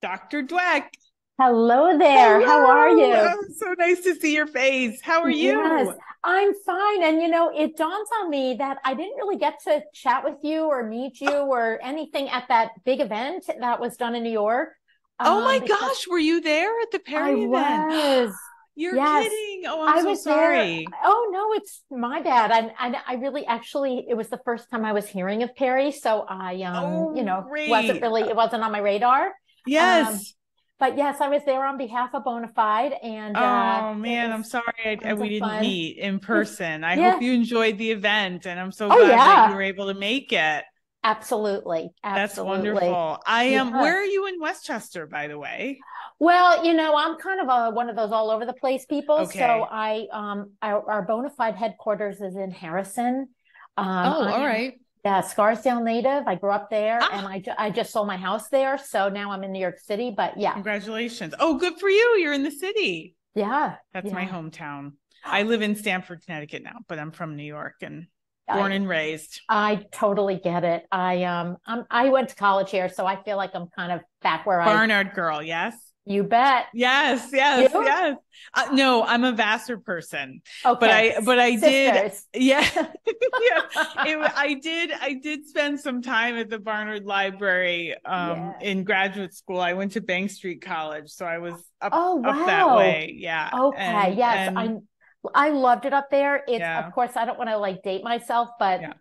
Dr. Dweck. Hello there. How are Hello. you? Oh, so nice to see your face. How are Yes, you? I'm fine. And it dawns on me that I didn't really get to chat with you or meet you or anything at that big event that was done in New York. Oh my Because gosh, were you there at the I Perry event? was, You're yes, kidding. Oh, I'm I so was there. sorry. Oh no, it's my bad. I really actually it was the first time I was hearing of Perry, so I Oh, wasn't great. really it wasn't on my radar. Um, Yes. but yes, I was there on behalf of Bonafide, and Oh it man, I'm was sorry tons we of didn't fun. meet in It's, person. I hope yeah. you enjoyed the event and I'm so Oh glad that you yeah. were able to make it. Absolutely. That's Absolutely. wonderful. I am, Yeah. where are you in Westchester, by the way? Well, I'm kind of one of those all over the place people. So Okay. our Bonafide headquarters is in Harrison. Oh, I all am, right. yeah, Scarsdale native. I grew up there, and Ah, I just sold my house there. So now I'm in New York City. But yeah, congratulations. Oh, good for you. You're in the city. yeah, That's my yeah. hometown. I live in Stamford, Connecticut now, but I'm from New York and born I and raised. I totally get it. I went to college here, so I feel like I'm kind of back where I. Barnard girl, yes. You bet. Yes, You? yes, yes. No, I'm a Vassar person, but Okay. I did, Sisters. yeah, yeah. I did spend some time at the Barnard Library Yeah. in graduate school. I went to Bank Street College, so I was Oh, up that wow. way. Yeah, Okay. Yes. and I loved it up there. It's, of yeah, course, I don't want to like date myself, but yeah.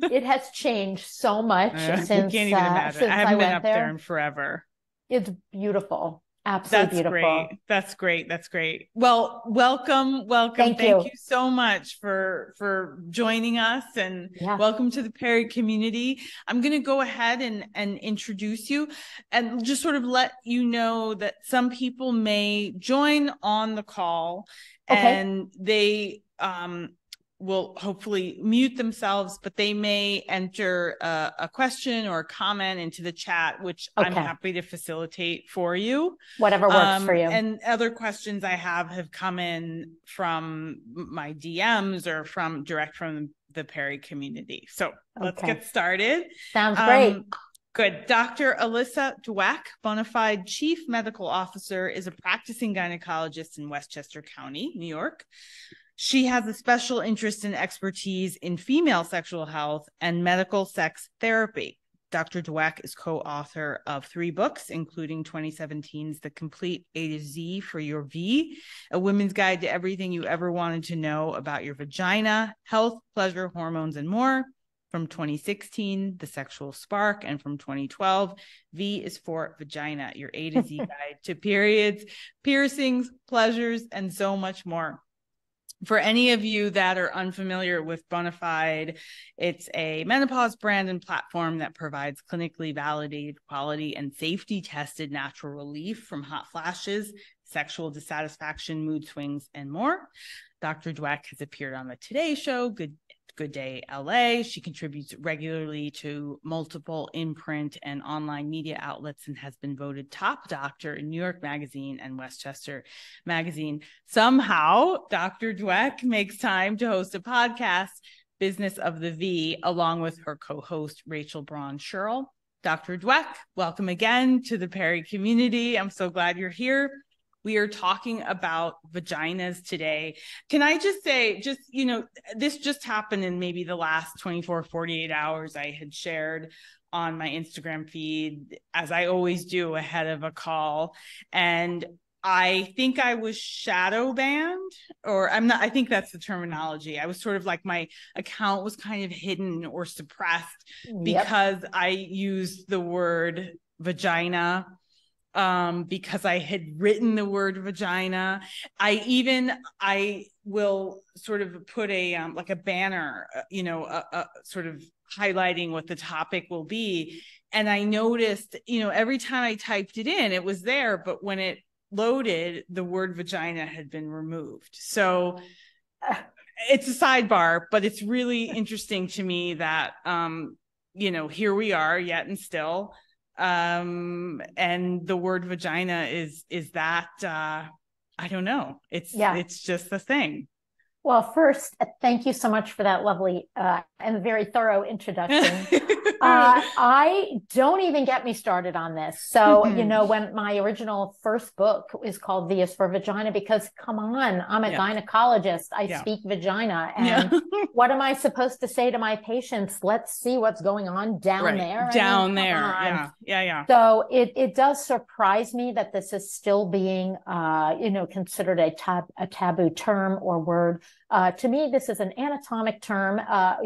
it has changed so much I can't even imagine. I since I haven't been went up there there. in forever. It's beautiful. Absolutely That's great. beautiful. That's great. That's great. Well, welcome, welcome. Thank Thank you you. so much for joining us and Yeah. welcome to the Perry community. I'm going to go ahead and introduce you and just sort of let you know that some people may join on the call Okay. and they will hopefully mute themselves, but they may enter a question or a comment into the chat, which I'm Okay. happy to facilitate for you. Whatever works for you. And other questions I have come in from my DMs or from the Perry community. So let's Okay. get started. Sounds great. Um, Good. Dr. Alyssa Dweck, bona fide chief medical officer, is a practicing gynecologist in Westchester County, New York. She has a special interest and expertise in female sexual health and medical sex therapy. Dr. Dweck is co-author of 3 books, including 2017's The Complete A to Z for Your V, a women's guide to everything you ever wanted to know about your vagina, health, pleasure, hormones, and more. From 2016, The Sexual Spark, and from 2012, V is for Vagina, your A to Z guide to periods, piercings, pleasures, and so much more. For any of you that are unfamiliar with Bonafide, it's a menopause brand and platform that provides clinically validated, quality, and safety tested natural relief from hot flashes, sexual dissatisfaction, mood swings, and more. Dr. Dweck has appeared on the Today Show, Good Day LA. She contributes regularly to multiple imprint and online media outlets and has been voted top doctor in New York Magazine and Westchester Magazine. Somehow, Dr. Dweck makes time to host a podcast, Business of the V, along with her co-host, Rachel Braun-Scherl. Dr. Dweck, welcome again to the Perry community. I'm so glad you're here. We are talking about vaginas today. Can I just say, this just happened in maybe the last 24, 48 hours. I had shared on my Instagram feed, as I always do ahead of a call. And I think I was shadow banned, or I'm not, I think that's the terminology. I was sort of like my account was kind of hidden or suppressed Yep. because I used the word vagina because I had written the word vagina. I will sort of put a like a banner, sort of highlighting what the topic will be. And I noticed, every time I typed it in, it was there, but when it loaded, the word vagina had been removed. So it's a sidebar, but it's really interesting to me that here we are yet and still, and the word vagina is that I don't know, Yeah. it's just the thing. Well, first, thank you so much for that lovely and very thorough introduction. I don't even get me started on this. So, when my original first book is called V is for Vagina, because come on, I'm a gynecologist. I speak vagina. And what am I supposed to say to my patients? Let's see what's going on down there. Down there. Yeah. So it does surprise me that this is still being, considered a taboo term or word. To me, this is an anatomic term.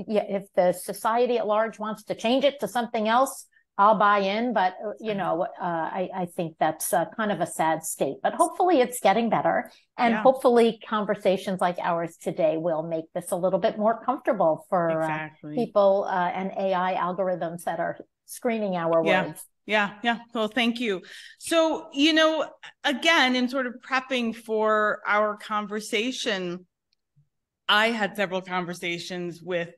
If the society at large wants to change it to something else, I'll buy in. But, I think that's kind of a sad state. But hopefully it's getting better. And hopefully conversations like ours today will make this a little bit more comfortable for people and AI algorithms that are screening our words. Yeah. Well, thank you. So, again, in sort of prepping for our conversation, I had several conversations with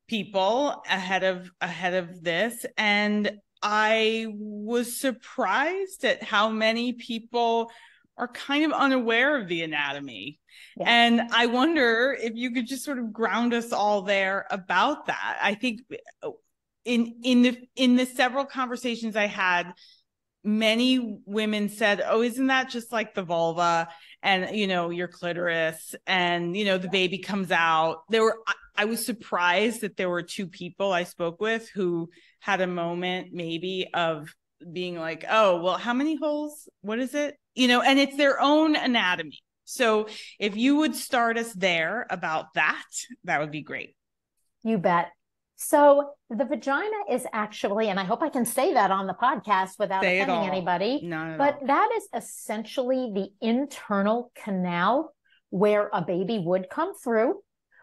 people ahead of this, and I was surprised at how many people are kind of unaware of the anatomy. Yeah. And I wonder if you could just sort of ground us all there about that. I think in the several conversations I had, many women said, "Oh, isn't that just like the vulva and your clitoris and the baby comes out?" I was surprised that there were two people I spoke with who had a moment maybe of being like, "Oh, well, how many holes? What is it?" And it's their own anatomy. So if you would start us there about that would be great. You bet. So the vagina is actually, and I hope I can say that on the podcast without offending anybody, but that is essentially the internal canal where a baby would come through,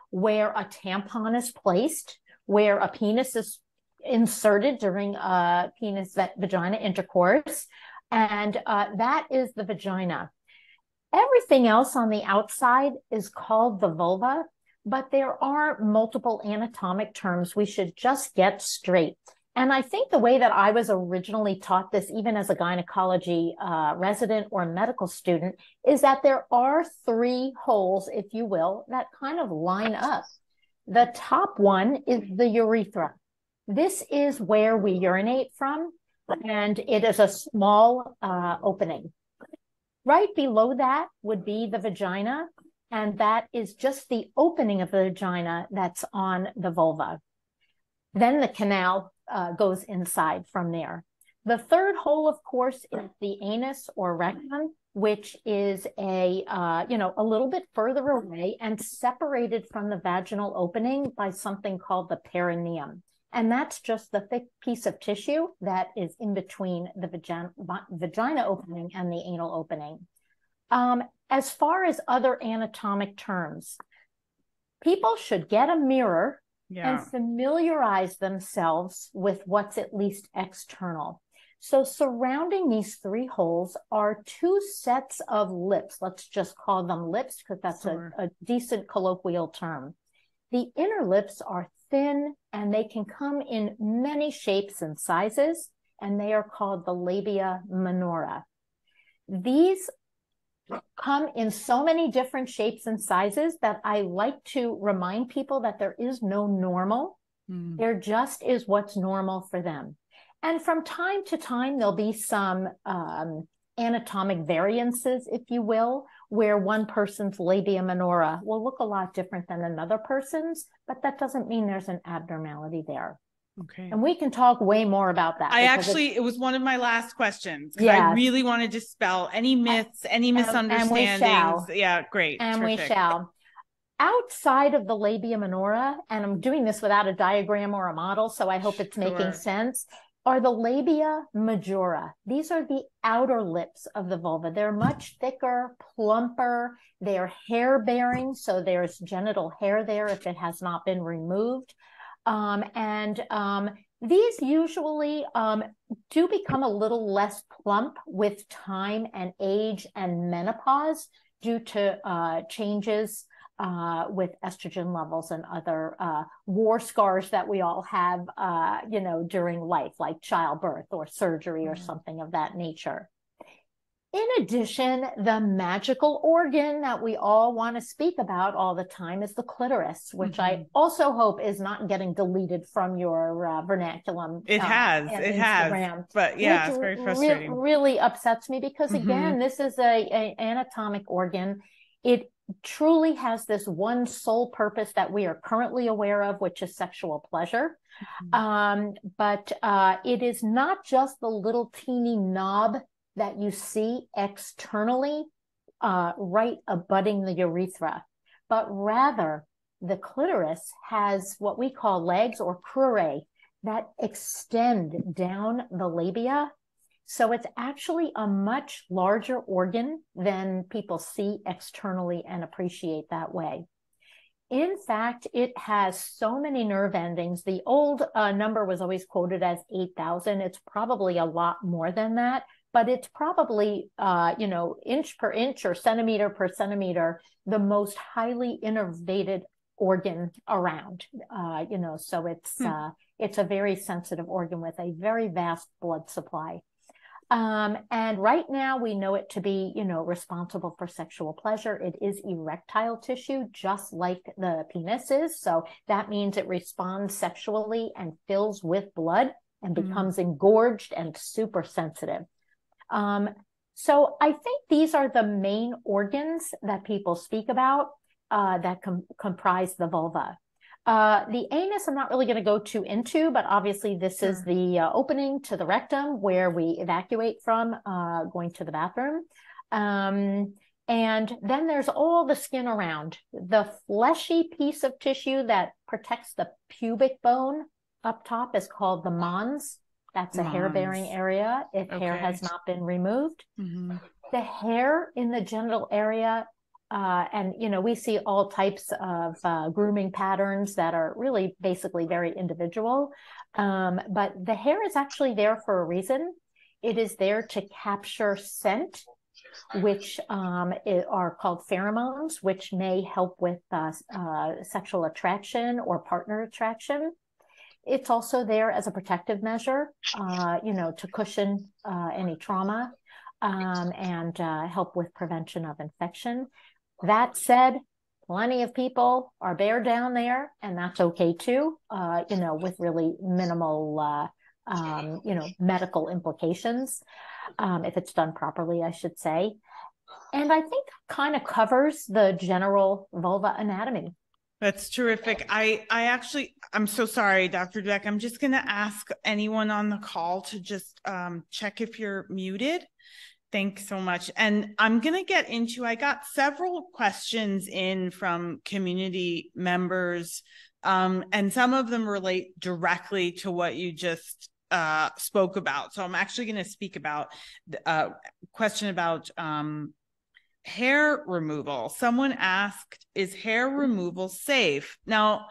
where a tampon is placed, where a penis is inserted during penis-vagina intercourse, and that is the vagina. Everything else on the outside is called the vulva. But there are multiple anatomic terms we should just get straight. And I think the way that I was originally taught this, even as a gynecology resident or medical student, is that there are three holes, if you will, that kind of line up. The top one is the urethra. This is where we urinate from, and it is a small opening. Right below that would be the vagina. And that is just the opening of the vagina that's on the vulva. Then the canal goes inside from there. The third hole, of course, is the anus or rectum, which is a little bit further away and separated from the vaginal opening by something called the perineum. And that's just the thick piece of tissue that is in between the vagina opening and the anal opening. As far as other anatomic terms, people should get a mirror and familiarize themselves with what's at least external. So surrounding these three holes are two sets of lips. Let's just call them lips because that's a decent colloquial term. The inner lips are thin and they can come in many shapes and sizes, and they are called the labia minora. These come in so many different shapes and sizes that I like to remind people that there is no normal. There just is what's normal for them. And from time to time, there'll be some anatomic variances, if you will, where one person's labia minora will look a lot different than another person's, but that doesn't mean there's an abnormality there. Okay. And we can talk way more about that. It was one of my last questions because I really want to dispel any myths, any misunderstandings. And we shall. Yeah, great. And terrific. we shall. Outside of the labia minora, and I'm doing this without a diagram or a model, so I hope it's making sense, are the labia majora. These are the outer lips of the vulva. They're much thicker, plumper. They're hair-bearing, so there's genital hair there if it has not been removed. These usually do become a little less plump with time and age and menopause due to changes with estrogen levels and other war scars that we all have, during life, like childbirth or surgery or something of that nature. In addition, the magical organ that we all want to speak about all the time is the clitoris, which I also hope is not getting deleted from your vernaculum. It has, but yeah, it's very frustrating. Really upsets me because again, this is a anatomic organ. It truly has this one sole purpose that we are currently aware of, which is sexual pleasure. But it is not just the little teeny knob that you see externally, right abutting the urethra, but rather the clitoris has what we call legs or crurae that extend down the labia. So it's actually a much larger organ than people see externally and appreciate that way. In fact, it has so many nerve endings. The old number was always quoted as 8,000. It's probably a lot more than that, but it's probably, inch per inch or centimeter per centimeter, the most highly innervated organ around, so it's a very sensitive organ with a very vast blood supply. And right now we know it to be, responsible for sexual pleasure. It is erectile tissue, just like the penis is. So that means it responds sexually and fills with blood and becomes engorged and super sensitive. So I think these are the main organs that people speak about that comprise the vulva. The anus, I'm not really going to go too into, but obviously this is the opening to the rectum where we evacuate from going to the bathroom. And then there's all the skin around. The fleshy piece of tissue that protects the pubic bone up top is called the mons. That's a hair-bearing area if hair has not been removed. The hair in the genital area, and we see all types of grooming patterns that are really basically very individual. But the hair is actually there for a reason. It is there to capture scent, which are called pheromones, which may help with sexual attraction or partner attraction. It's also there as a protective measure, to cushion any trauma and help with prevention of infection. That said, plenty of people are bare down there, and that's okay too, with really minimal, medical implications, if it's done properly, I should say. And I think kind of covers the general vulva anatomy. That's terrific. I'm so sorry, Dr. Dweck. I'm just going to ask anyone on the call to just check if you're muted. Thanks so much. And I'm going to get into, I got several questions in from community members, and some of them relate directly to what you just spoke about. So I'm actually going to speak about a question about hair removal. Someone asked, is hair removal safe? Now,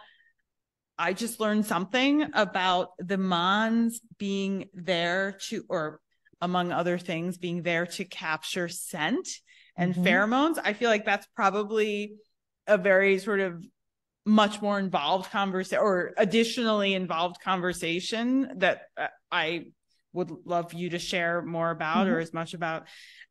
I just learned something about the mons being there to, or among other things, being there to capture scent and pheromones. I feel like that's probably a very sort of much more involved conversation, or additionally involved conversation that I would love you to share more about, or as much about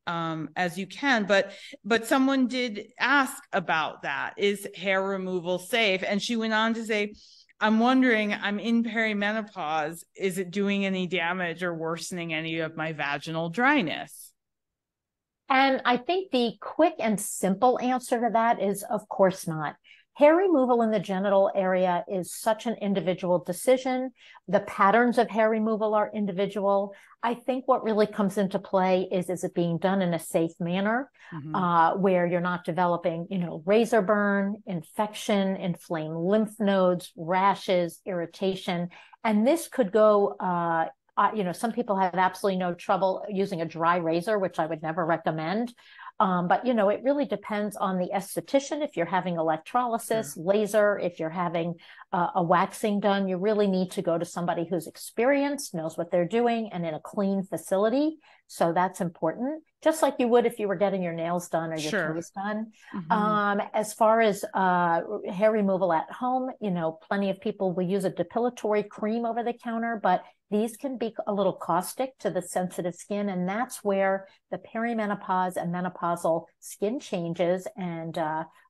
as you can. But someone did ask about that. Is hair removal safe? And she went on to say, I'm wondering, I'm in perimenopause. Is it doing any damage or worsening any of my vaginal dryness? And I think the quick and simple answer to that is, of course not. Hair removal in the genital area is such an individual decision. The patterns of hair removal are individual. I think what really comes into play is it being done in a safe manner, where you're not developing, razor burn, infection, inflamed lymph nodes, rashes, irritation. And this could go, some people have absolutely no trouble using a dry razor, which I would never recommend. But, it really depends on the esthetician. If you're having electrolysis, laser, if you're having a waxing done, you really need to go to somebody who's experienced, knows what they're doing, and in a clean facility. So that's important, just like you would if you were getting your nails done or your toes done. As far as hair removal at home, plenty of people will use a depilatory cream over the counter, but these can be a little caustic to the sensitive skin. And that's where the perimenopause and menopausal skin changes and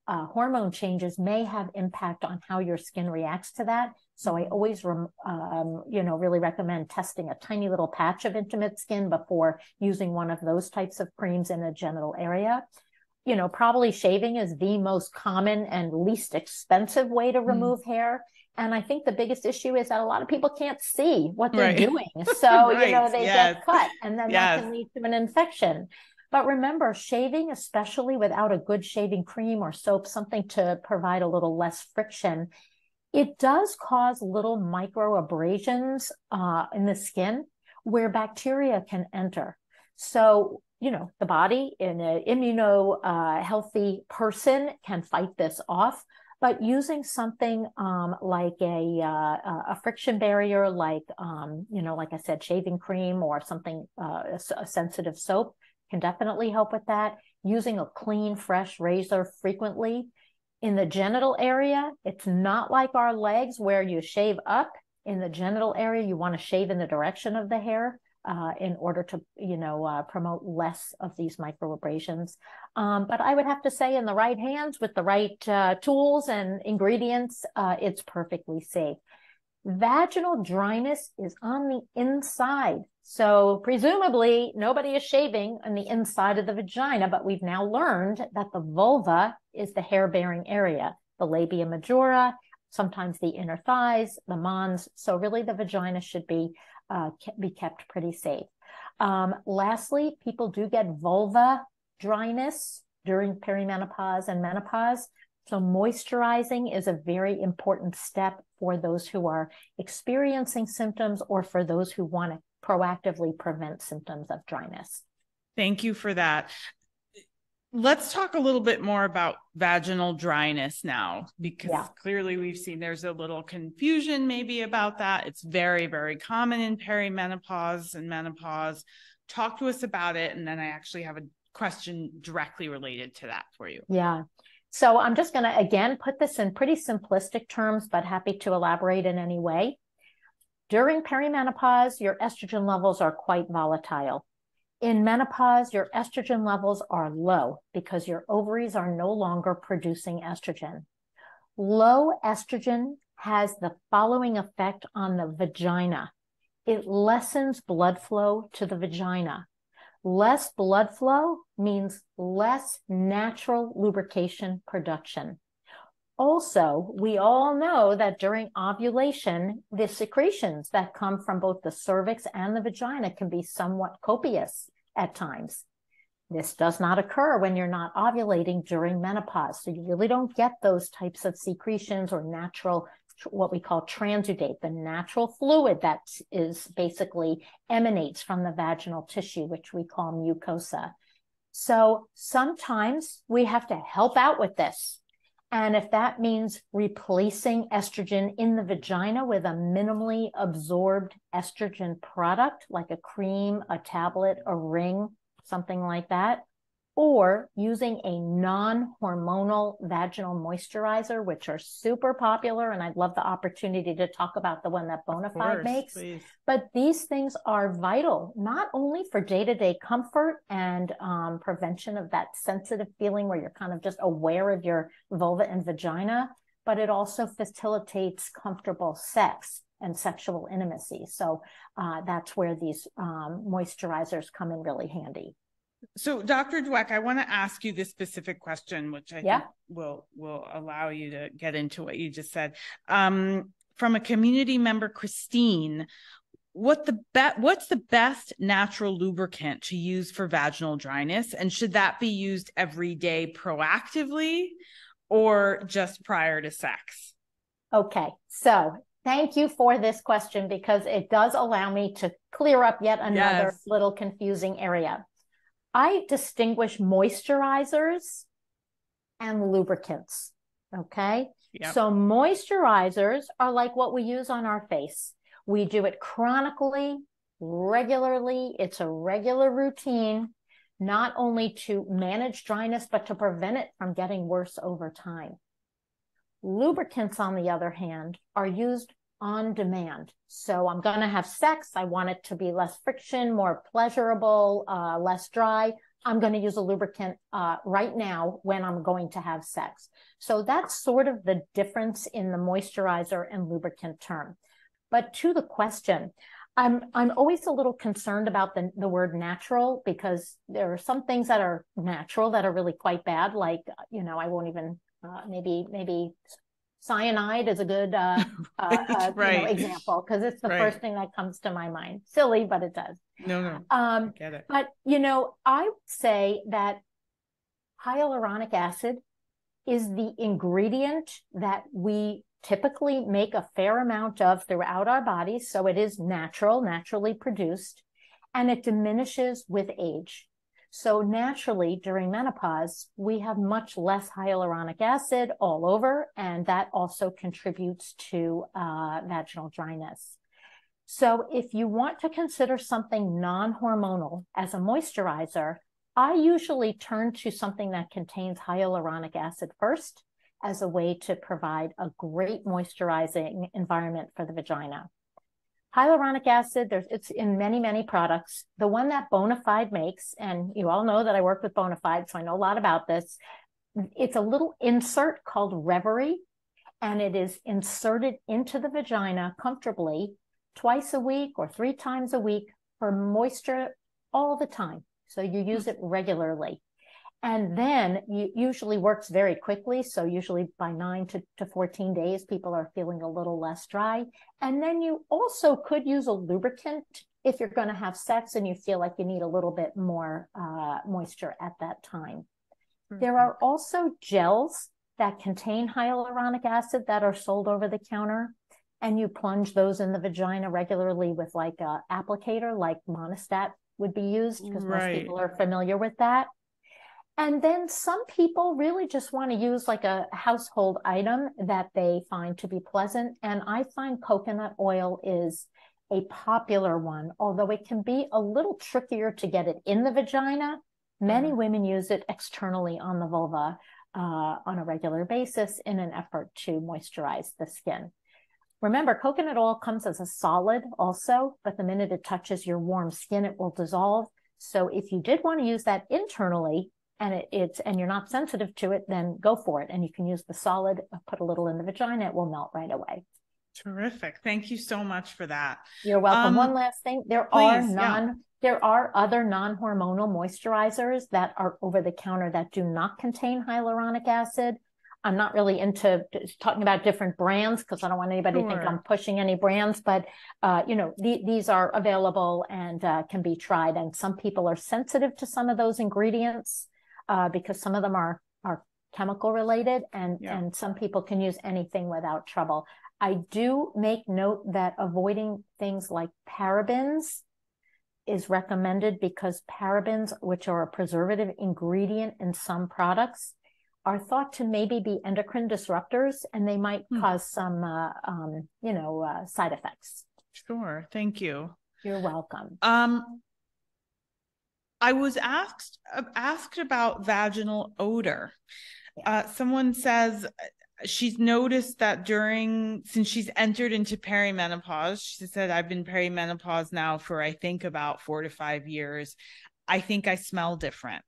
hormone changes may have impact on how your skin reacts to that. So I always, really recommend testing a tiny little patch of intimate skin before using one of those types of creams in a genital area. Probably shaving is the most common and least expensive way to remove hair. And I think the biggest issue is that a lot of people can't see what they're doing. So, they get cut, and then that can lead to an infection. But remember, shaving, especially without a good shaving cream or soap, something to provide a little less friction, it does cause little micro abrasions in the skin where bacteria can enter. So, the body in an healthy person can fight this off. But using something like a friction barrier, like I said, shaving cream or something, a sensitive soap can definitely help with that. Using a clean, fresh razor frequently. In the genital area, it's not like our legs where you shave up. In the genital area, you want to shave in the direction of the hair in order to, promote less of these microabrasions. But I would have to say in the right hands with the right tools and ingredients, it's perfectly safe. Vaginal dryness is on the inside. So presumably nobody is shaving on the inside of the vagina, but we've now learned that the vulva is the hair-bearing area, the labia majora, sometimes the inner thighs, the mons. So really the vagina should be kept pretty safe. Lastly, people do get vulva dryness during perimenopause and menopause. So moisturizing is a very important step for those who are experiencing symptoms or for those who want to proactively prevent symptoms of dryness. Thank you for that. Let's talk a little bit more about vaginal dryness now, because clearly we've seen there's a little confusion maybe about that. It's very, very common in perimenopause and menopause. Talk to us about it. And then I actually have a question directly related to that for you. Yeah. So I'm just going to, again, put this in pretty simplistic terms, but happy to elaborate in any way. During perimenopause, your estrogen levels are quite volatile. In menopause, your estrogen levels are low because your ovaries are no longer producing estrogen. Low estrogen has the following effect on the vagina. It lessens blood flow to the vagina. Less blood flow means less natural lubrication production. Also, we all know that during ovulation, the secretions that come from both the cervix and the vagina can be somewhat copious at times. This does not occur when you're not ovulating during menopause. So you really don't get those types of secretions or natural, what we call transudate, the natural fluid that is basically emanates from the vaginal tissue, which we call mucosa. So sometimes we have to help out with this. And if that means replacing estrogen in the vagina with a minimally absorbed estrogen product, like a cream, a tablet, a ring, something like that, or using a non-hormonal vaginal moisturizer, which are super popular. And I'd love the opportunity to talk about the one that Bonafide makes. Please. But these things are vital, not only for day-to-day comfort and prevention of that sensitive feeling where you're kind of just aware of your vulva and vagina, but it also facilitates comfortable sex and sexual intimacy. So that's where these moisturizers come in really handy. So Dr. Dweck, I want to ask you this specific question, which I think will allow you to get into what you just said. From a community member, Christine, what's the best natural lubricant to use for vaginal dryness? And should that be used every day proactively or just prior to sex? Okay, so thank you for this question because it does allow me to clear up yet another little confusing area. I distinguish moisturizers and lubricants, okay? Yep. So moisturizers are like what we use on our face. We do it chronically, regularly. It's a regular routine, not only to manage dryness, but to prevent it from getting worse over time. Lubricants, on the other hand, are used on demand. So I'm going to have sex. I want it to be less friction, more pleasurable, less dry. I'm going to use a lubricant right now when I'm going to have sex. So that's sort of the difference in the moisturizer and lubricant term. But to the question, I'm always a little concerned about the word natural, because there are some things that are natural that are really quite bad. Like, I won't even, maybe cyanide is a good right. example, because it's the first thing that comes to my mind. Silly, but it does. No, I get it. But, I would say that hyaluronic acid is the ingredient that we typically make a fair amount of throughout our bodies. So it is naturally produced, and it diminishes with age. So naturally, during menopause, we have much less hyaluronic acid all over, and that also contributes to vaginal dryness. So if you want to consider something non-hormonal as a moisturizer, I usually turn to something that contains hyaluronic acid first, as a way to provide a great moisturizing environment for the vagina. Hyaluronic acid, it's in many, many products. The one that Bonafide makes, and you all know that I work with Bonafide, so I know a lot about this. It's a little insert called Reverie, and it is inserted into the vagina comfortably twice a week or 3 times a week for moisture all the time. So you use it regularly. And then it usually works very quickly. So usually by 9 to 14 days, people are feeling a little less dry. And then you also could use a lubricant if you're going to have sex and you feel like you need a little bit more moisture at that time. Mm-hmm. There are also gels that contain hyaluronic acid that are sold over the counter. And you plunge those in the vagina regularly with like an applicator, like Monistat would be used, because most people are familiar with that. And then some people really just want to use like a household item that they find to be pleasant. And I find coconut oil is a popular one, although it can be a little trickier to get it in the vagina. Many women use it externally on the vulva on a regular basis in an effort to moisturize the skin. Remember, coconut oil comes as a solid also, but the minute it touches your warm skin, it will dissolve. So if you did want to use that internally, and and you're not sensitive to it, then go for it. And you can use the solid, put a little in the vagina, it will melt right away. Terrific. Thank you so much for that. You're welcome. One last thing. There are other non-hormonal moisturizers that are over the counter that do not contain hyaluronic acid. I'm not really into talking about different brands because I don't want anybody to think I'm pushing any brands, but these are available and can be tried. And some people are sensitive to some of those ingredients because some of them are chemical related, and some people can use anything without trouble. I do make note that avoiding things like parabens is recommended, because parabens, which are a preservative ingredient in some products, are thought to maybe be endocrine disruptors, and they might cause some, side effects. Sure. Thank you. You're welcome. I was asked about vaginal odor. Someone says she's noticed that since she's entered into perimenopause, she said, I've been perimenopause now for, I think, about 4 to 5 years. I think I smell different.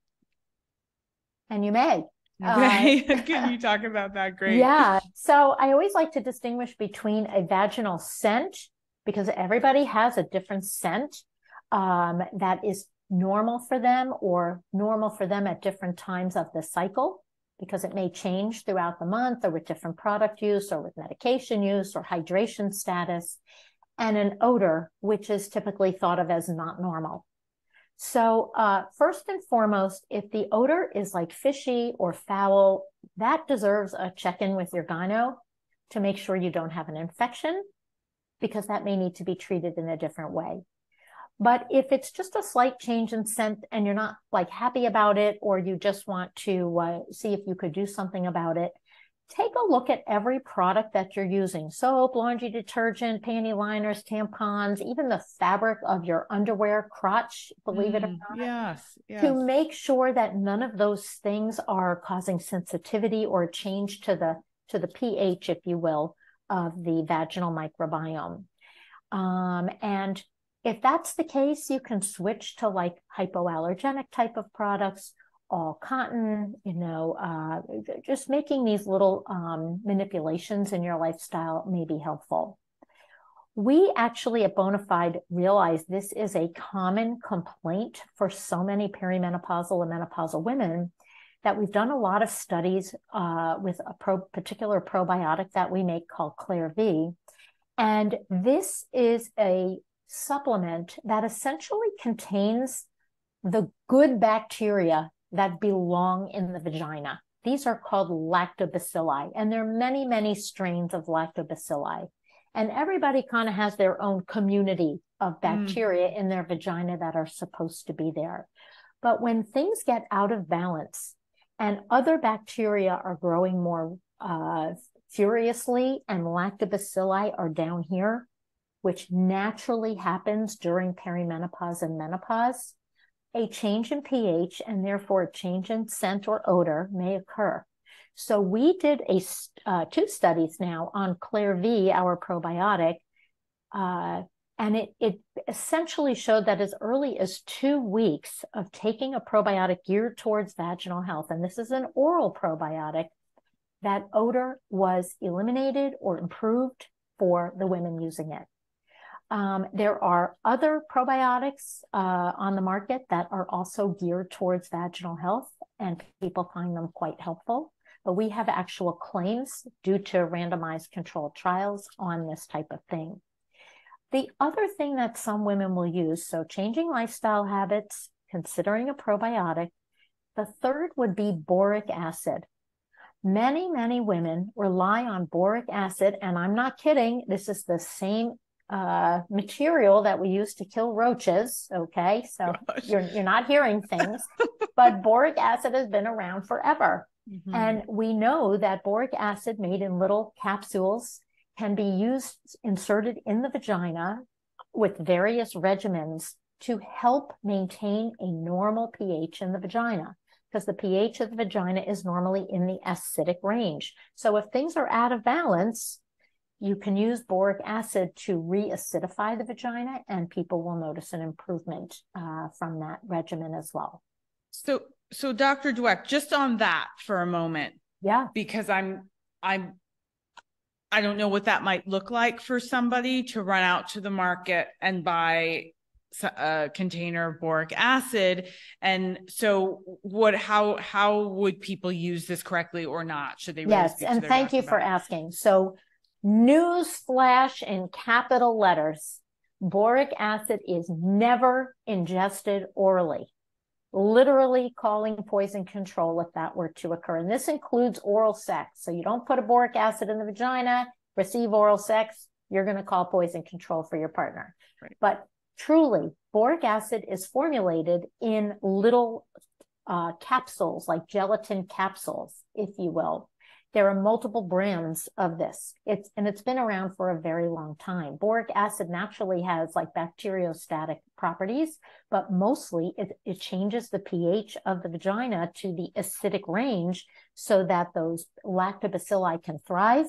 And you may. Can you talk about that? Great. Yeah. So I always like to distinguish between a vaginal scent, because everybody has a different scent that is normal for them, or normal for them at different times of the cycle, because it may change throughout the month, or with different product use, or with medication use, or hydration status, and an odor, which is typically thought of as not normal. So first and foremost, if the odor is like fishy or foul, that deserves a check-in with your gyno to make sure you don't have an infection, because that may need to be treated in a different way. But if it's just a slight change in scent and you're not like happy about it, or you just want to see if you could do something about it, take a look at every product that you're using. Soap, laundry detergent, panty liners, tampons, even the fabric of your underwear crotch, believe it or not. Yes. To make sure that none of those things are causing sensitivity or change to the pH, if you will, of the vaginal microbiome. And if that's the case, you can switch to like hypoallergenic type of products, all cotton, just making these little manipulations in your lifestyle may be helpful. We actually at Bonafide realize this is a common complaint for so many perimenopausal and menopausal women that we've done a lot of studies with a particular probiotic that we make called Claire V. And this is a supplement that essentially contains the good bacteria that belong in the vagina. These are called lactobacilli, and there are many, many strains of lactobacilli. And everybody kind of has their own community of bacteria in their vagina that are supposed to be there. But when things get out of balance and other bacteria are growing more furiously and lactobacilli are down here, which naturally happens during perimenopause and menopause, a change in pH and therefore a change in scent or odor may occur. So we did two studies now on Claire V, our probiotic, and it essentially showed that as early as 2 weeks of taking a probiotic geared towards vaginal health, and this is an oral probiotic, that odor was eliminated or improved for the women using it. There are other probiotics on the market that are also geared towards vaginal health, and people find them quite helpful. But we have actual claims due to randomized controlled trials on this type of thing. The other thing that some women will use, so changing lifestyle habits, considering a probiotic, the third would be boric acid. Many, many women rely on boric acid, and I'm not kidding, this is the same material that we use to kill roaches, okay? So you're not hearing things, but boric acid has been around forever. Mm-hmm. And we know that boric acid made in little capsules can be used, inserted in the vagina with various regimens to help maintain a normal pH in the vagina, because the pH of the vagina is normally in the acidic range. So if things are out of balance, you can use boric acid to re-acidify the vagina, and people will notice an improvement from that regimen as well. So Dr. Dweck, just on that for a moment. Yeah. Because I don't know what that might look like for somebody to run out to the market and buy a container of boric acid. And so how would people use this correctly or not? Should they really Yes, and thank you for asking. So news flash in capital letters, boric acid is never ingested orally. Literally calling poison control if that were to occur. And this includes oral sex. So you don't put a boric acid in the vagina, receive oral sex, you're going to call poison control for your partner. Right. But truly, boric acid is formulated in little capsules, like gelatin capsules, if you will. There are multiple brands of this. It's been around for a very long time. Boric acid naturally has like bacteriostatic properties, but mostly it changes the pH of the vagina to the acidic range so that those lactobacilli can thrive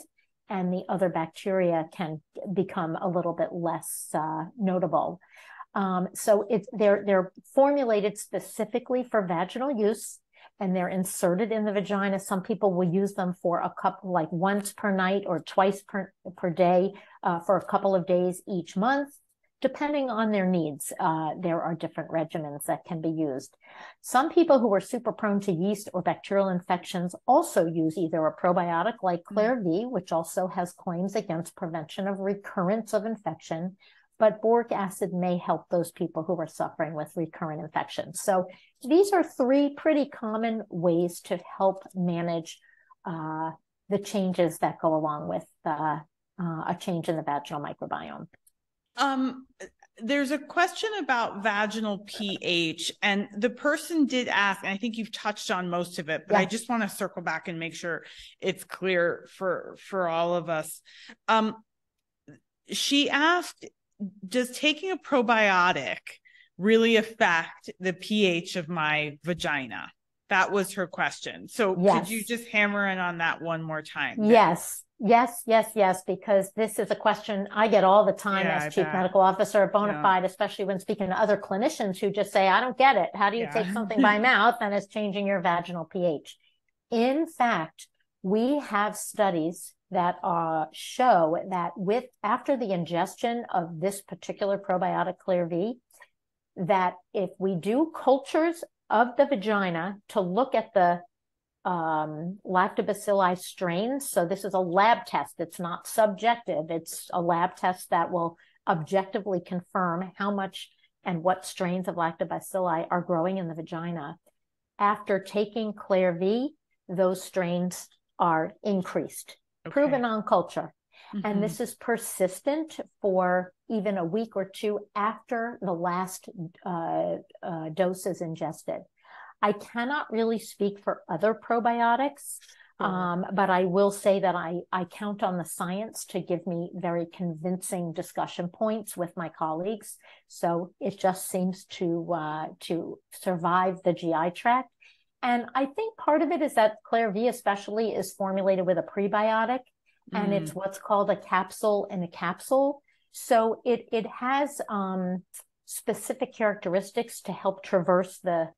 and the other bacteria can become a little bit less notable. So they're formulated specifically for vaginal use, and they're inserted in the vagina. Some people will use them for a couple, like once per night or twice per day for a couple of days each month, depending on their needs. There are different regimens that can be used. Some people who are super prone to yeast or bacterial infections also use either a probiotic like Claire V, which also has claims against prevention of recurrence of infection, but boric acid may help those people who are suffering with recurrent infections. So these are three pretty common ways to help manage the changes that go along with a change in the vaginal microbiome. There's a question about vaginal pH, and the person did ask, and I think you've touched on most of it, but I just want to circle back and make sure it's clear for all of us. She asked, does taking a probiotic really affect the pH of my vagina? That was her question. So could you just hammer in on that one more time? Yes. Yes, yes, yes, because this is a question I get all the time as chief medical officer at Bonafide, especially when speaking to other clinicians who just say, I don't get it. How do you take something by mouth and it's changing your vaginal pH? In fact, we have studies that show that after the ingestion of this particular probiotic Clear V, that if we do cultures of the vagina to look at the lactobacilli strains. So this is a lab test. It's not subjective. It's a lab test that will objectively confirm how much and what strains of lactobacilli are growing in the vagina. After taking Clear V, those strains are increased, proven on culture. Mm-hmm. And this is persistent for even a week or two after the last dose is ingested. I cannot really speak for other probiotics, but I will say that I count on the science to give me very convincing discussion points with my colleagues. So it just seems to survive the GI tract. And I think part of it is that Clear V especially is formulated with a prebiotic, and it's what's called a capsule in a capsule. So it has specific characteristics to help traverse the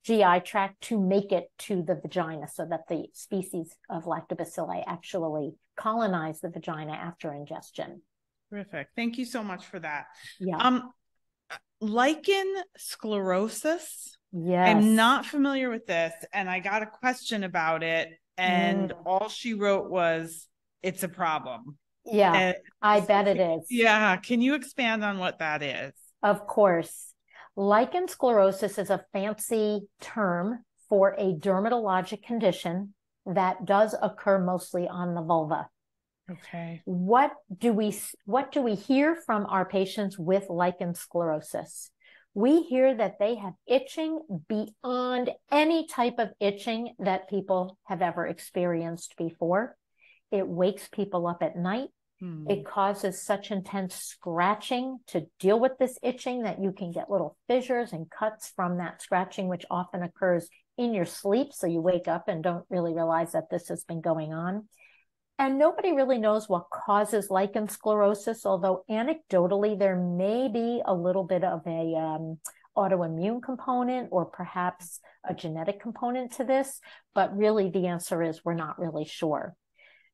GI tract to make it to the vagina so that the species of lactobacilli actually colonize the vagina after ingestion. Terrific. Thank you so much for that. Yeah. Lichen sclerosus. Yes. I'm not familiar with this, and I got a question about it, and all she wrote was, it's a problem. Yeah, I bet it is. Yeah. Can you expand on what that is? Of course. Lichen sclerosus is a fancy term for a dermatologic condition that does occur mostly on the vulva. Okay. What do we hear from our patients with lichen sclerosus? We hear that they have itching beyond any type of itching that people have ever experienced before. It wakes people up at night. It causes such intense scratching to deal with this itching that you can get little fissures and cuts from that scratching, which often occurs in your sleep. So you wake up and don't really realize that this has been going on. And nobody really knows what causes lichen sclerosus, although anecdotally, there may be a little bit of a autoimmune component or perhaps a genetic component to this. But really, the answer is we're not really sure.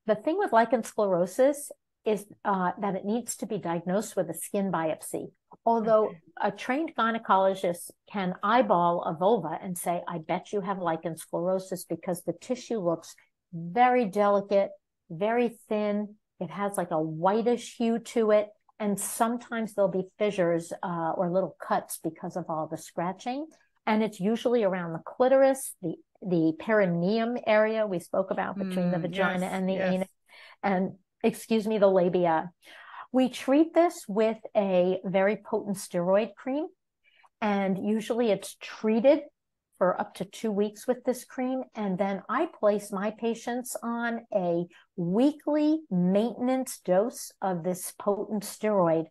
The thing with lichen sclerosus is that it needs to be diagnosed with a skin biopsy. Although a trained gynecologist can eyeball a vulva and say, I bet you have lichen sclerosus because the tissue looks very delicate, very thin. It has like a whitish hue to it. And sometimes there'll be fissures or little cuts because of all the scratching. And it's usually around the clitoris, the perineum area we spoke about between the vagina and the anus. And the labia. We treat this with a very potent steroid cream, and usually it's treated for up to 2 weeks with this cream. And then I place my patients on a weekly maintenance dose of this potent steroid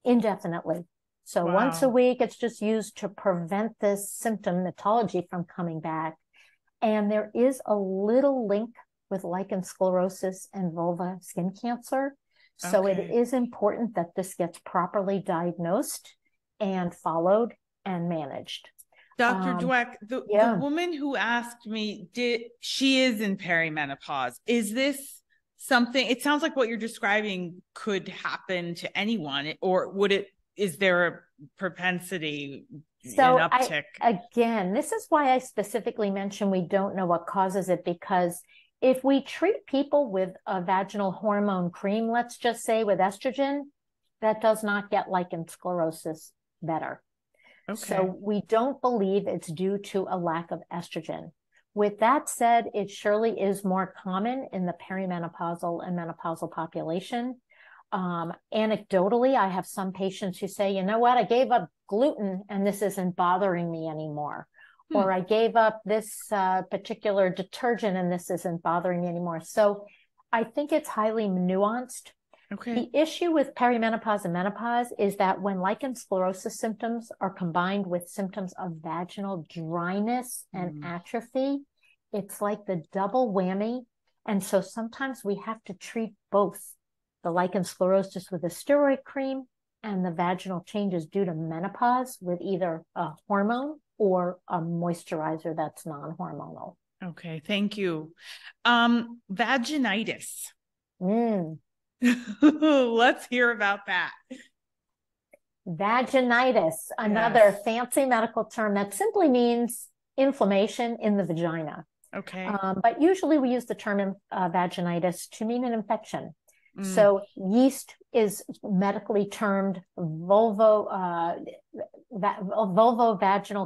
indefinitely. So once a week, it's just used to prevent this symptomatology from coming back. And there is a little link with lichen sclerosus and vulva skin cancer. So it is important that this gets properly diagnosed and followed and managed. Dr. Dweck, the woman who asked me, she is in perimenopause. Is this something, it sounds like what you're describing could happen to anyone, or is there a propensity, an uptick? Again, this is why I specifically mentioned we don't know what causes it, because if we treat people with a vaginal hormone cream, let's just say with estrogen, that does not get lichen sclerosus better. So we don't believe it's due to a lack of estrogen. With that said, it surely is more common in the perimenopausal and menopausal population. Anecdotally, I have some patients who say, you know what, I gave up gluten and this isn't bothering me anymore. Or I gave up this particular detergent and this isn't bothering me anymore. So I think it's highly nuanced. The issue with perimenopause and menopause is that when lichen sclerosus symptoms are combined with symptoms of vaginal dryness and atrophy, it's like the double whammy And so sometimes we have to treat both the lichen sclerosus with a steroid cream and the vaginal changes due to menopause with either a hormone or a moisturizer that's non-hormonal. Okay, thank you. Vaginitis. Let's hear about that. Vaginitis, another fancy medical term that simply means inflammation in the vagina. Okay. But usually we use the term vaginitis to mean an infection. So yeast is medically termed vulvovaginal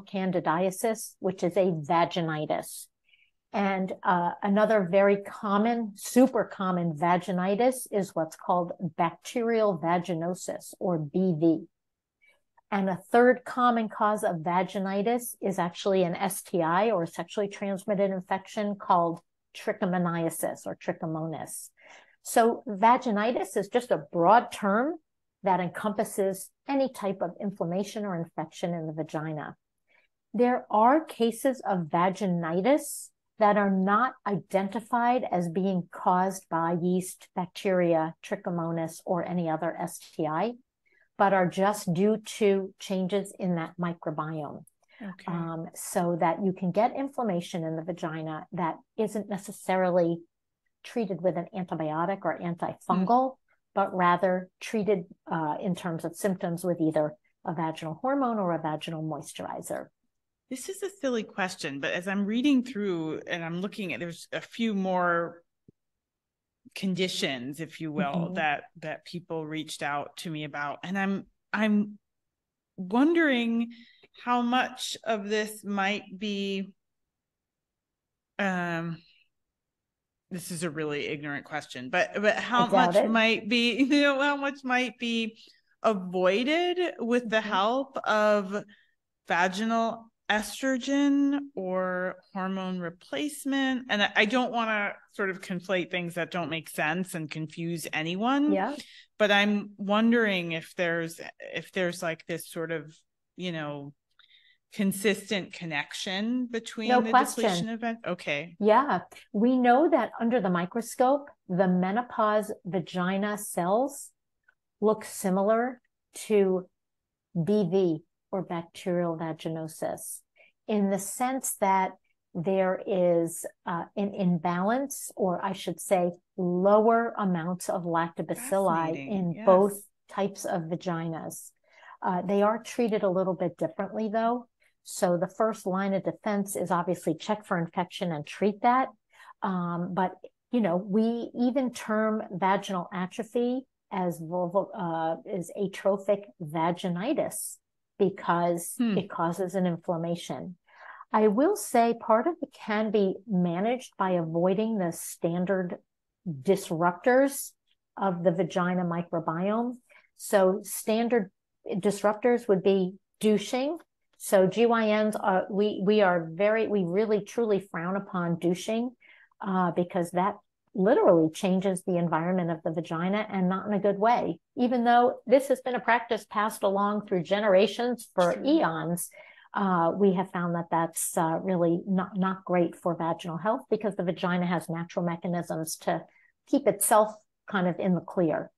candidiasis, which is a vaginitis. And another very common, super common vaginitis is what's called bacterial vaginosis, or BV. And a third common cause of vaginitis is actually an STI, or sexually transmitted infection, called trichomoniasis or trichomonas. So vaginitis is just a broad term that encompasses any type of inflammation or infection in the vagina. There are cases of vaginitis that are not identified as being caused by yeast, bacteria, trichomonas, or any other STI, but are just due to changes in that microbiome. Okay. So that you can get inflammation in the vagina that isn't necessarily treated with an antibiotic or antifungal, but rather treated in terms of symptoms with either a vaginal hormone or a vaginal moisturizer. This is a silly question, but as I'm reading through and I'm looking at, there's a few more conditions, if you will, that people reached out to me about. And I'm wondering how much of this might be, this is a really ignorant question, but how much might be, how much might be avoided with the help of vaginal estrogen or hormone replacement. And I don't want to sort of conflate things that don't make sense and confuse anyone. Yeah. But I'm wondering if there's like this sort of, consistent connection between the depletion event. Okay. Yeah. We know that under the microscope, the menopause vagina cells look similar to BV, or bacterial vaginosis, in the sense that there is an imbalance, or I should say lower amounts of lactobacilli in both types of vaginas. They are treated a little bit differently though. So the first line of defense is obviously check for infection and treat that. But, we even term vaginal atrophy as atrophic vaginitis, because it causes an inflammation. I will say part of it can be managed by avoiding the standard disruptors of the vagina microbiome. So standard disruptors would be douching. So GYNs we really truly frown upon douching because that literally changes the environment of the vagina, and not in a good way. Even though this has been a practice passed along through generations for eons, we have found that that's really not great for vaginal health, because the vagina has natural mechanisms to keep itself kind of in the clear.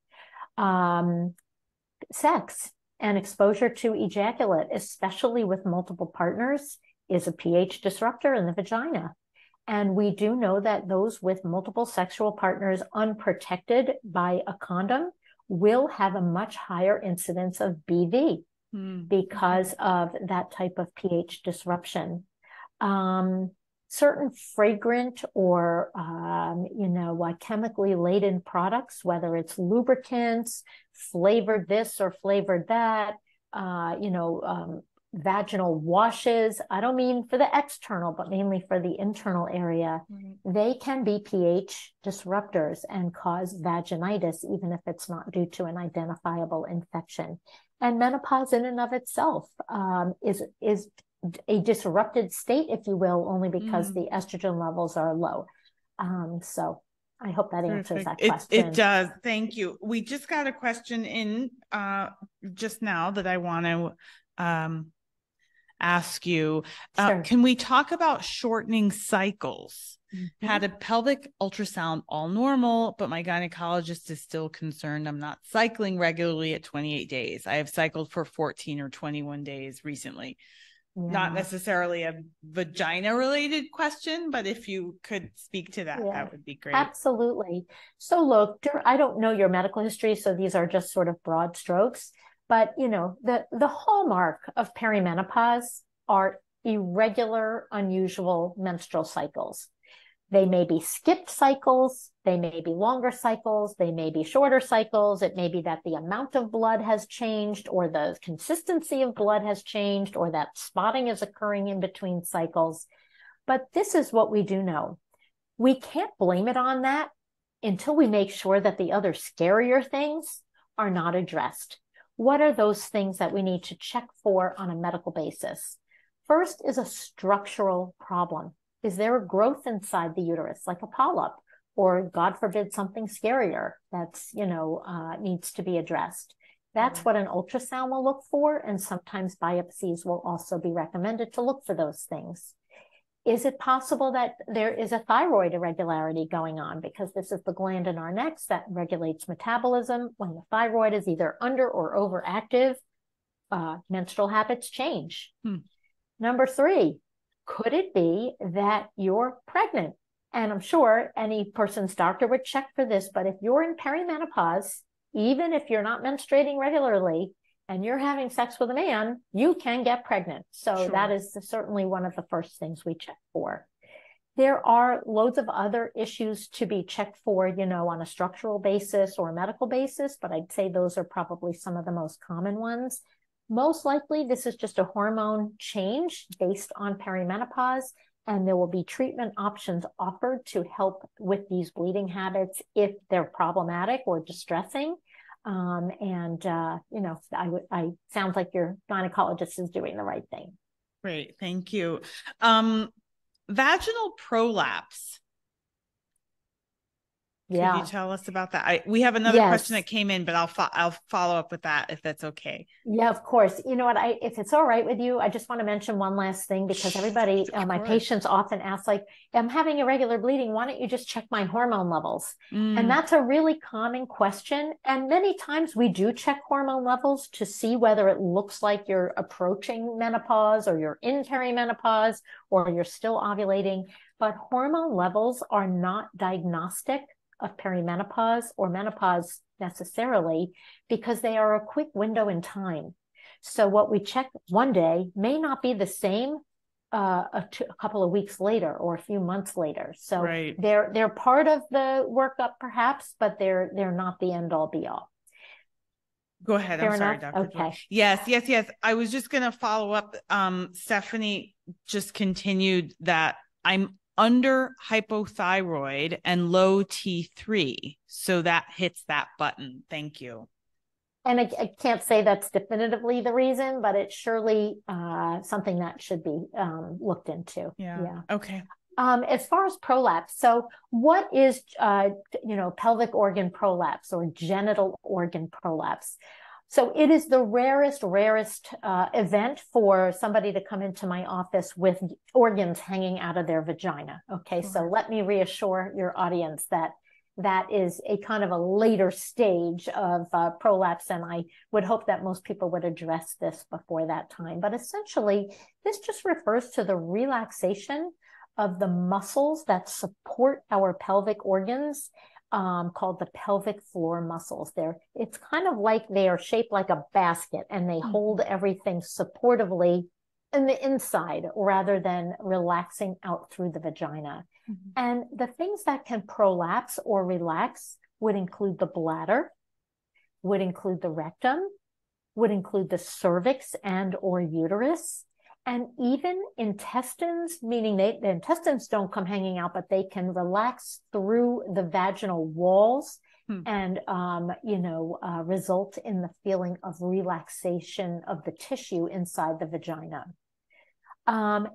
Sex and exposure to ejaculate, especially with multiple partners, is a pH disruptor in the vagina. And we do know that those with multiple sexual partners unprotected by a condom will have a much higher incidence of BV because of that type of pH disruption. Certain fragrant or, chemically laden products, whether it's lubricants, flavored this or flavored that, vaginal washes, I don't mean for the external, but mainly for the internal area, they can be pH disruptors and cause vaginitis, even if it's not due to an identifiable infection. And menopause in and of itself is a disrupted state, if you will, only because the estrogen levels are low. So I hope that answers that question. It does. Thank you. We just got a question in just now that I want to ask you. Sure. Can we talk about shortening cycles Had a pelvic ultrasound, all normal, but my gynecologist is still concerned I'm not cycling regularly at 28 days. I have cycled for 14 or 21 days recently. Yeah. Not necessarily a vagina related question, but if you could speak to that, that would be great. Absolutely. So look, I don't know your medical history, so these are just sort of broad strokes, but you know, the hallmark of perimenopause are irregular, unusual menstrual cycles. They may be skipped cycles, they may be longer cycles, they may be shorter cycles. It may be that the amount of blood has changed, or the consistency of blood has changed, or that spotting is occurring in between cycles. But this is what we do know. We can't blame it on that until we make sure that the other scarier things are not addressed. What are those things that we need to check for on a medical basis? First is a structural problem. Is there a growth inside the uterus, like a polyp, or God forbid, something scarier that's, needs to be addressed? That's what an ultrasound will look for. And sometimes biopsies will also be recommended to look for those things. Is it possible that there is a thyroid irregularity going on? Because this is the gland in our necks that regulates metabolism. When the thyroid is either under or overactive, menstrual habits change. Number 3, could it be that you're pregnant? And I'm sure any person's doctor would check for this, but if you're in perimenopause, even if you're not menstruating regularly and you're having sex with a man, you can get pregnant. So that is certainly one of the first things we check for. There are loads of other issues to be checked for, on a structural basis or a medical basis, but I'd say those are probably some of the most common ones. Most likely, this is just a hormone change based on perimenopause, and there will be treatment options offered to help with these bleeding habits if they're problematic or distressing. I sounds like your gynecologist is doing the right thing. Great, thank you. Vaginal prolapse. Can you tell us about that? We have another question that came in, but I'll follow up with that if that's okay. Yeah, of course. You know what? If it's all right with you, I just want to mention one last thing, because everybody, my patients often ask, like, I'm having irregular bleeding. Why don't you just check my hormone levels? And that's a really common question. And many times we do check hormone levels to see whether it looks like you're approaching menopause, or you're in perimenopause, or you're still ovulating. But hormone levels are not diagnostic of perimenopause or menopause necessarily, because they are a quick window in time. So what we check one day may not be the same a couple of weeks later or a few months later. So they're part of the workup perhaps, but they're not the end all be all. Go ahead. I'm sorry, Dr. Okay. Yes. I was just going to follow up. Stephanie just continued that I'm under hypothyroid and low T3. So that hits that button. Thank you. And I can't say that's definitively the reason, but it's surely something that should be looked into. Yeah. Okay. As far as prolapse, so what is, pelvic organ prolapse or genital organ prolapse? So it is the rarest event for somebody to come into my office with organs hanging out of their vagina. Okay, so let me reassure your audience that that is a kind of a later stage of prolapse, and I would hope that most people would address this before that time. But essentially, this just refers to the relaxation of the muscles that support our pelvic organs, called the pelvic floor muscles. It's kind of like they are shaped like a basket, and they hold everything supportively in the inside rather than relaxing out through the vagina. And the things that can prolapse or relax would include the bladder, would include the rectum, would include the cervix and or uterus, and even intestines, meaning the intestines don't come hanging out, but they can relax through the vaginal walls and, result in the feeling of relaxation of the tissue inside the vagina.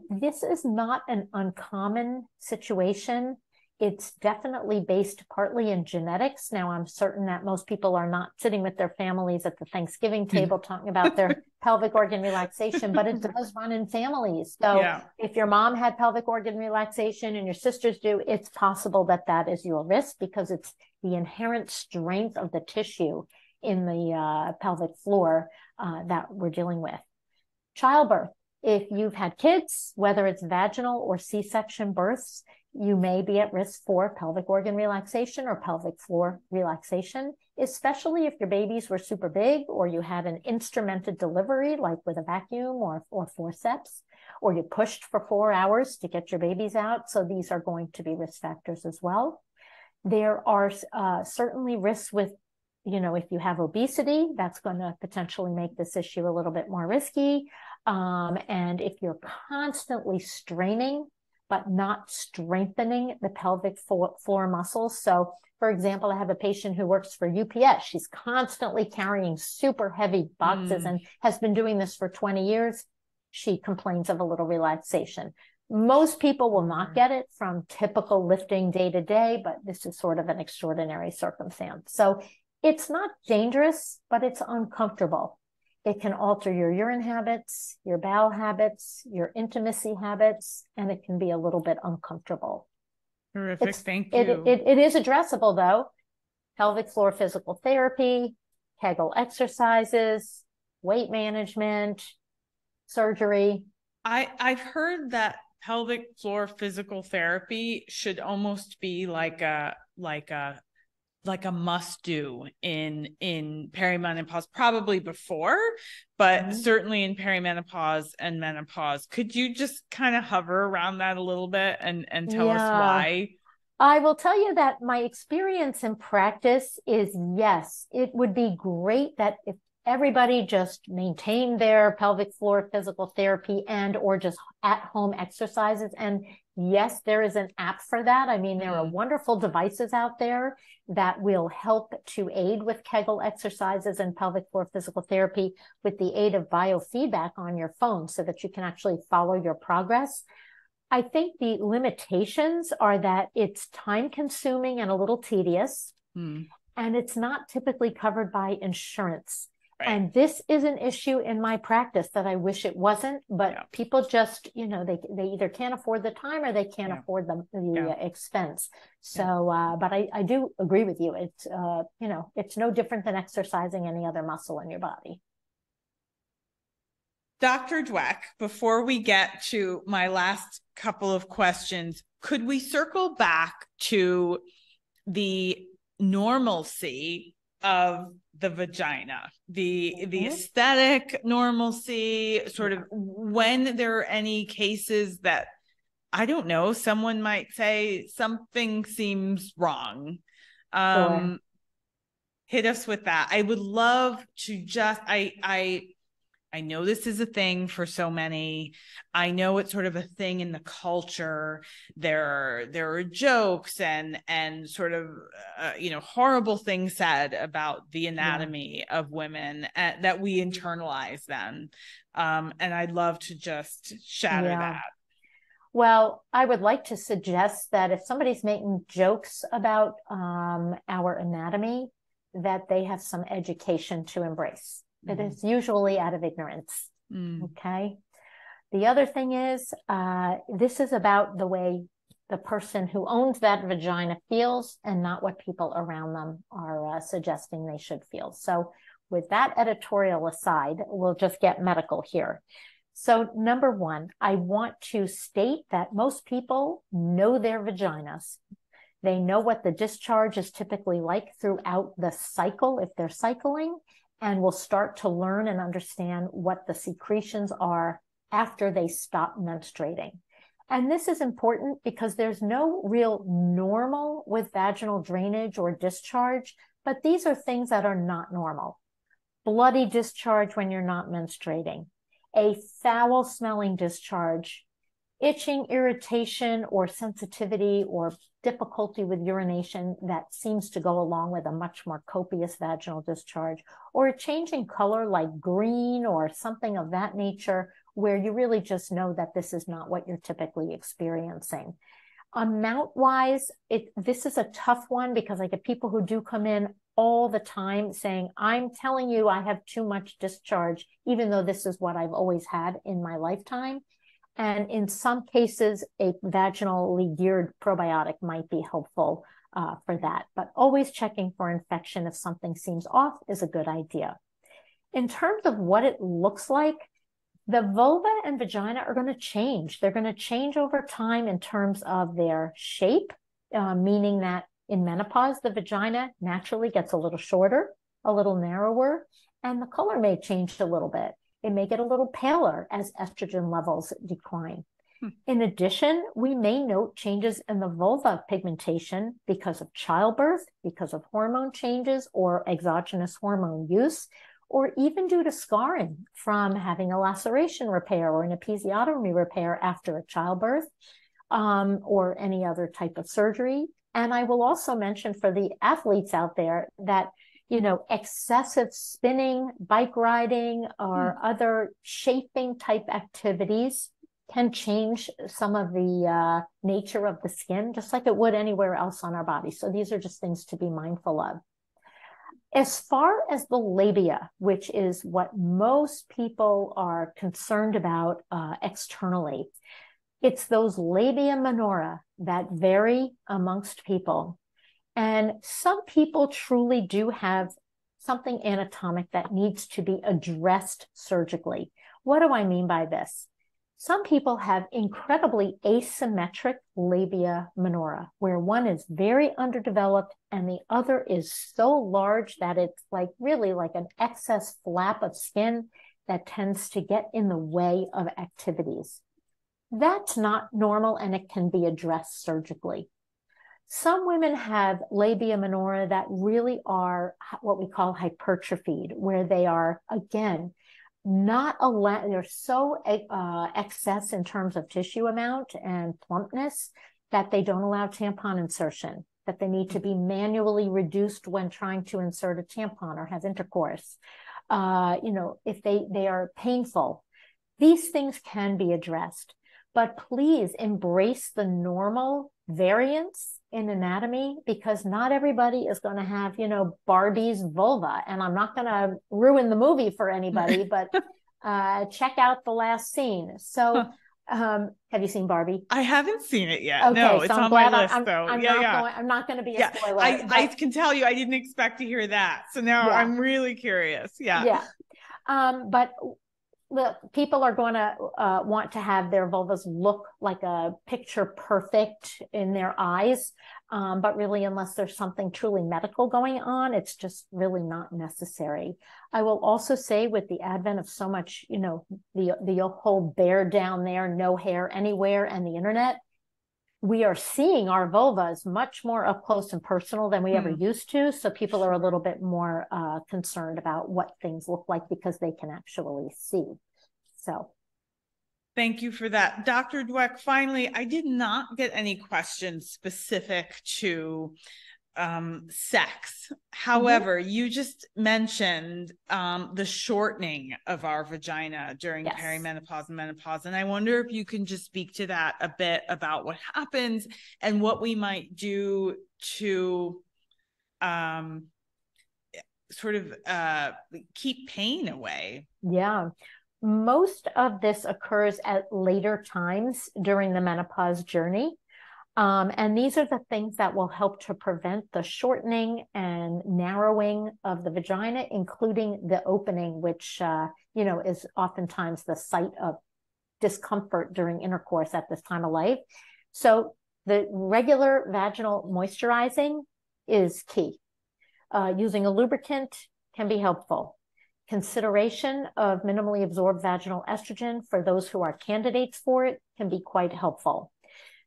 This is not an uncommon situation. It's definitely based partly in genetics. Now, I'm certain that most people are not sitting with their families at the Thanksgiving table talking about their pelvic organ relaxation, but it does run in families. So if your mom had pelvic organ relaxation and your sisters do, it's possible that that is your risk, because it's the inherent strength of the tissue in the pelvic floor that we're dealing with. Childbirth. If you've had kids, whether it's vaginal or C-section births, you may be at risk for pelvic organ relaxation or pelvic floor relaxation, especially if your babies were super big, or you had an instrumented delivery, like with a vacuum or forceps, or you pushed for 4 hours to get your babies out. So these are going to be risk factors as well. There are certainly risks with, if you have obesity, that's going to potentially make this issue a little bit more risky. And if you're constantly straining, but not strengthening the pelvic floor muscles. So, for example, I have a patient who works for UPS. She's constantly carrying super heavy boxes and has been doing this for 20 years. She complains of a little relaxation. Most people will not get it from typical lifting day to day, but this is sort of an extraordinary circumstance. So it's not dangerous, but it's uncomfortable. It can alter your urine habits, your bowel habits, your intimacy habits, and it can be a little bit uncomfortable. Terrific. Thank you. It is addressable, though. Pelvic floor physical therapy, Kegel exercises, weight management, surgery. I've heard that pelvic floor physical therapy should almost be like a must do in perimenopause, probably before, but certainly in perimenopause and menopause. Could you just kind of hover around that a little bit and tell us why? I will tell you that my experience in practice is, yes, it would be great that if everybody just maintained their pelvic floor physical therapy and or just at-home exercises. And yes, there is an app for that. I mean, there are wonderful devices out there that will help to aid with Kegel exercises and pelvic floor physical therapy with the aid of biofeedback on your phone so that you can actually follow your progress. I think the limitations are that it's time consuming and a little tedious, and it's not typically covered by insurance. Right. And this is an issue in my practice that I wish it wasn't, but people just, they either can't afford the time or they can't afford the expense. So, but I do agree with you. It's, it's no different than exercising any other muscle in your body. Dr. Dweck, before we get to my last couple of questions, could we circle back to the normalcy of the vagina, the aesthetic normalcy, sort of when there are any cases that, I don't know, someone might say something seems wrong. Sure. Hit us with that. I would love to just, I know this is a thing for so many. I know it's sort of a thing in the culture. There are jokes and sort of horrible things said about the anatomy of women that we internalize then. And I'd love to just shatter that. Well, I would like to suggest that if somebody's making jokes about our anatomy, that they have some education to embrace. It is usually out of ignorance. Okay. The other thing is, this is about the way the person who owns that vagina feels and not what people around them are suggesting they should feel. So with that editorial aside, we'll just get medical here. So number one, I want to state that most people know their vaginas. They know what the discharge is typically like throughout the cycle if they're cycling, and will start to learn and understand what the secretions are after they stop menstruating. And this is important because there's no real normal with vaginal drainage or discharge, but these are things that are not normal. Bloody discharge when you're not menstruating, a foul smelling discharge, itching, irritation, or sensitivity or difficulty with urination that seems to go along with a much more copious vaginal discharge, or a change in color like green or something of that nature where you really just know that this is not what you're typically experiencing. Amount-wise, this is a tough one because I get people who do come in all the time saying, I'm telling you I have too much discharge, even though this is what I've always had in my lifetime. And in some cases, a vaginally geared probiotic might be helpful for that. But always checking for infection if something seems off is a good idea. In terms of what it looks like, the vulva and vagina are going to change. They're going to change over time in terms of their shape, meaning that in menopause, the vagina naturally gets a little shorter, a little narrower, and the color may change a little bit. It may get a little paler as estrogen levels decline. In addition, we may note changes in the vulva pigmentation because of childbirth, because of hormone changes or exogenous hormone use, or even due to scarring from having a laceration repair or an episiotomy repair after a childbirth, or any other type of surgery. And I will also mention for the athletes out there that, excessive spinning, bike riding, or other shaping type activities can change some of the nature of the skin, just like it would anywhere else on our body. So these are just things to be mindful of. As far as the labia, which is what most people are concerned about externally, it's those labia minora that vary amongst people. And some people truly do have something anatomic that needs to be addressed surgically. What do I mean by this? Some people have incredibly asymmetric labia minora, where one is very underdeveloped and the other is so large that it's really like an excess flap of skin that tends to get in the way of activities. That's not normal, and it can be addressed surgically. Some women have labia minora that really are what we call hypertrophied, where they are, again, they're so excess in terms of tissue amount and plumpness that they don't allow tampon insertion, that they need to be manually reduced when trying to insert a tampon or have intercourse. If they are painful, these things can be addressed. But please embrace the normal variance in anatomy, because not everybody is going to have, Barbie's vulva. And I'm not going to ruin the movie for anybody, but check out the last scene. So have you seen Barbie? I haven't seen it yet. Okay, no, so it's I'm on glad my list, though. I'm not going to be a spoiler. I can tell you, I didn't expect to hear that. So now I'm really curious. Yeah. But people are going to want to have their vulvas look like a picture perfect in their eyes. But really, unless there's something truly medical going on, it's just really not necessary. I will also say, with the advent of so much, the whole bear down there, no hair anywhere, and the internet, we are seeing our vulvas much more up close and personal than we ever used to. So people are a little bit more concerned about what things look like because they can actually see. So. Thank you for that. Dr. Dweck, finally, I did not get any questions specific to sex. However, you just mentioned the shortening of our vagina during perimenopause and menopause. And I wonder if you can just speak to that a bit, about what happens and what we might do to keep pain away. Yeah. Most of this occurs at later times during the menopause journey. And these are the things that will help to prevent the shortening and narrowing of the vagina, including the opening, which, is oftentimes the site of discomfort during intercourse at this time of life. So the regular vaginal moisturizing is key. Using a lubricant can be helpful. Consideration of minimally absorbed vaginal estrogen for those who are candidates for it can be quite helpful.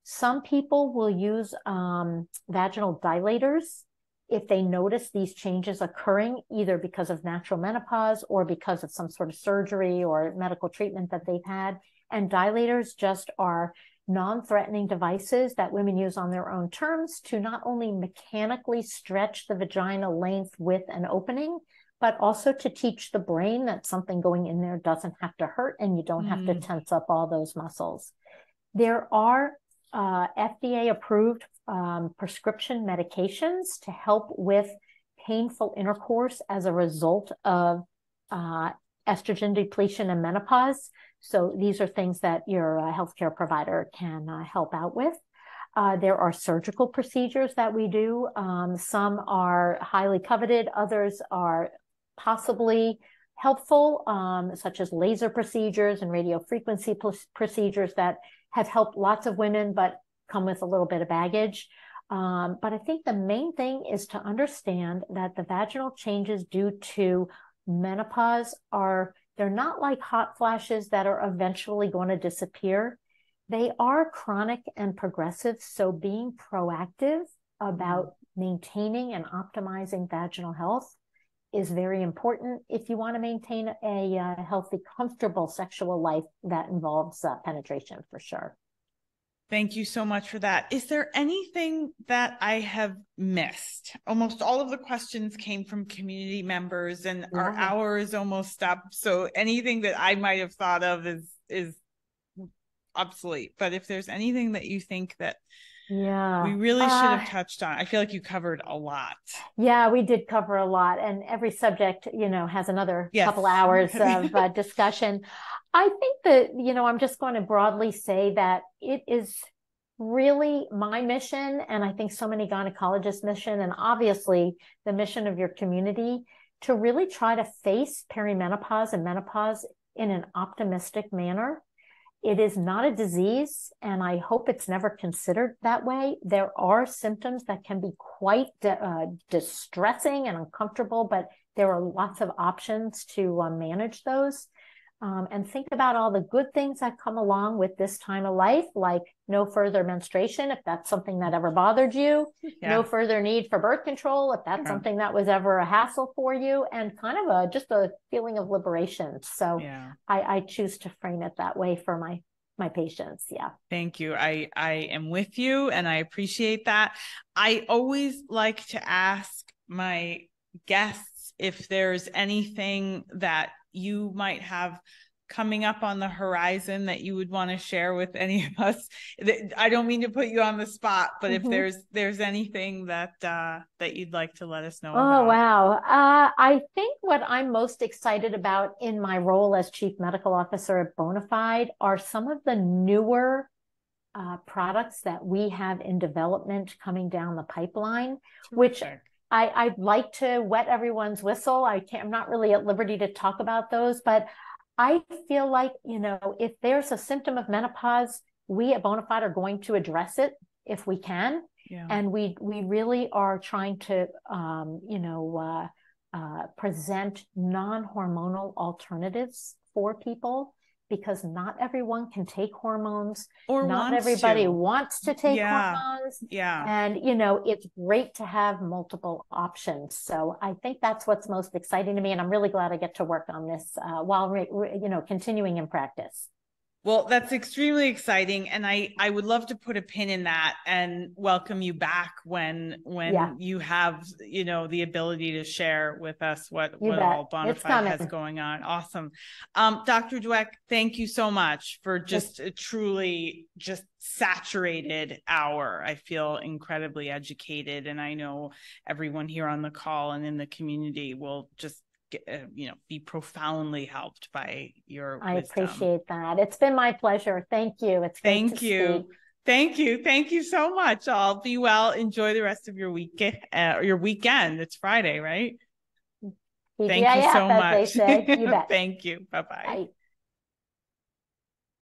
Some people will use vaginal dilators if they notice these changes occurring, either because of natural menopause or because of some sort of surgery or medical treatment that they've had. And dilators just are non-threatening devices that women use on their own terms to not only mechanically stretch the vagina length, width, and opening, but also to teach the brain that something going in there doesn't have to hurt and you don't have to tense up all those muscles. There are FDA approved prescription medications to help with painful intercourse as a result of estrogen depletion and menopause. So these are things that your healthcare provider can help out with. There are surgical procedures that we do. Some are highly coveted, others are possibly helpful, such as laser procedures and radiofrequency procedures that have helped lots of women, but come with a little bit of baggage. But I think the main thing is to understand that the vaginal changes due to menopause they're not like hot flashes that are eventually going to disappear. They are chronic and progressive. So being proactive about maintaining and optimizing vaginal health is very important if you want to maintain a healthy, comfortable sexual life that involves penetration, for sure. Thank you so much for that. Is there anything that I have missed? Almost all of the questions came from community members, and our hour is almost up. So anything that I might have thought of is obsolete. But if there's anything that you think that we really should have touched on, I feel like you covered a lot. Yeah, we did cover a lot, and every subject, has another couple hours of discussion. I think that, I'm just going to broadly say that it is really my mission, and I think so many gynecologists' mission, and obviously the mission of your community, to really try to face perimenopause and menopause in an optimistic manner. It is not a disease, and I hope it's never considered that way. There are symptoms that can be quite distressing and uncomfortable, but there are lots of options to manage those. And think about all the good things that come along with this time of life, like no further menstruation, if that's something that ever bothered you, no further need for birth control, if that's something that was ever a hassle for you, and kind of just a feeling of liberation. So I choose to frame it that way for my patients. Yeah. Thank you. I am with you, and I appreciate that. I always like to ask my guests if there's anything that you might have coming up on the horizon that you would want to share with any of us. I don't mean to put you on the spot, but if there's anything that you'd like to let us know about. Oh, wow. I think what I'm most excited about in my role as Chief Medical Officer at Bonafide are some of the newer products that we have in development coming down the pipeline, which I'd like to wet everyone's whistle. I'm not really at liberty to talk about those, but I feel like, if there's a symptom of menopause, we at Bonafide are going to address it if we can. Yeah. And we really are trying to, present non-hormonal alternatives for people, because not everyone can take hormones, or not everybody wants to take hormones. Yeah. And, it's great to have multiple options. So I think that's what's most exciting to me. And I'm really glad I get to work on this while, continuing in practice. Well, that's extremely exciting. And I would love to put a pin in that and welcome you back when you have, the ability to share with us what all Bonafide has going on. Awesome. Dr. Dweck, thank you so much for just a truly just saturated hour. I feel incredibly educated, and I know everyone here on the call and in the community will just be profoundly helped by your wisdom. I appreciate that. It's been my pleasure. Thank you. It's great to speak. Thank you. Thank you so much. All be well. Enjoy the rest of your weekend. It's Friday, right? TGIF, thank you so much. As they say. You bet. Thank you. Bye-bye. Bye.